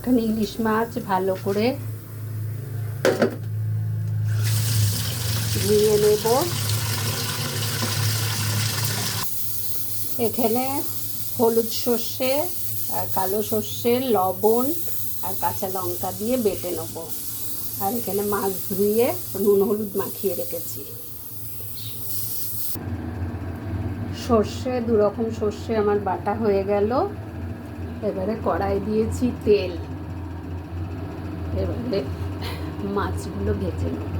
এখানে ইলিশ মাছ ভালো করে ধুয়ে নেব। এখানে হলুদ সর্ষে আর কালো সর্ষে, লবণ আর কাঁচা লঙ্কা দিয়ে বেটে নেব। আর এখানে মাছ ধুয়ে নুন হলুদ মাখিয়ে রেখেছি। সর্ষে, দু রকম সর্ষে আমার বাটা হয়ে গেল। এবারে কড়াই দিয়েছি তেল। এবারে মাছগুলো ভেজে নেব।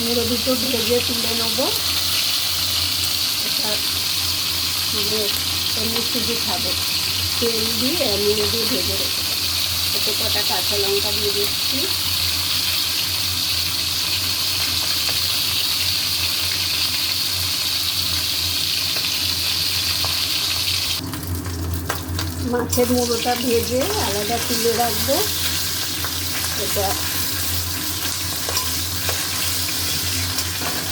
মুড়ো দুটো ভেজে তুলে নেব। এটা এমনি শুধু খাবো, তেল দিয়ে মুড়ো দিয়ে ভেজে রেখে দেবো। এতে কটা কাঁচা লঙ্কা দিয়ে দিচ্ছি। মাছের মুড়োটা ভেজে আলাদা তুলে রাখবো। এটা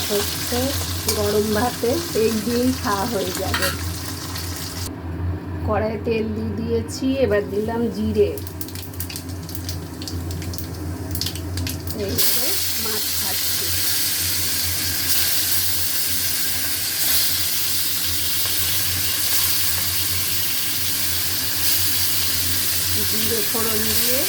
হচ্ছে গরম ভাতে এই দিয়েই খাওয়া হয়ে যাবে। কড়াইয়ে তেল দিয়ে দিয়েছি, এবার দিলাম জিরে। এইবারে মাছ ভাজছি। জিরে ফোড়ন দিয়ে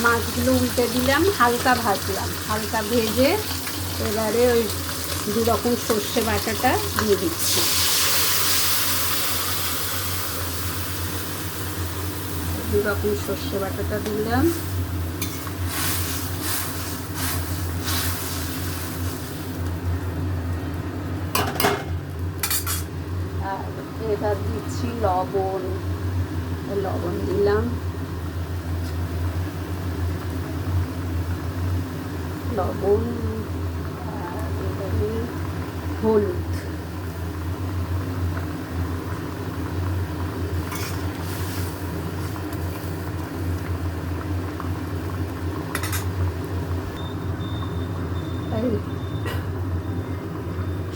মাছগুলো উল্টে দিলাম, হালকা ভাজলাম। হালকা ভেজে এবারে ওই দু রকম সর্ষে বাটাটা দিয়ে দিচ্ছি। দু রকম সর্ষে বাটাটা দিলাম। আর এবার দিচ্ছি লবণ। লবণ দিলাম, লবণ আর এবারে হলুদ।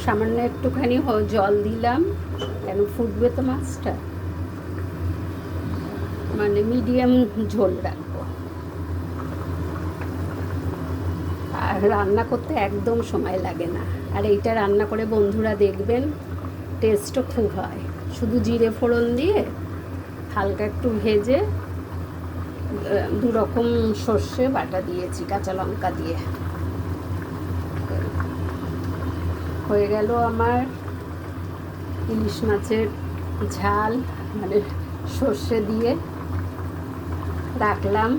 সামান্য একটুখানি জল দিলাম, কেন ফুটবে তো মাছটা, মানে মিডিয়াম ঝোল রাখবো। আর রান্না করতে একদম সময় লাগে না। আর এইটা রান্না করে বন্ধুরা দেখবেন, টেস্টও খুব হয়। শুধু জিরে ফোড়ন দিয়ে হালকা একটু ভেজে দু রকম সর্ষে বাটা দিয়েছি কাঁচা লঙ্কা দিয়ে। হয়ে গেল আমার ইলিশ মাছের ঝাল, মানে সর্ষে দিয়ে রাখলাম।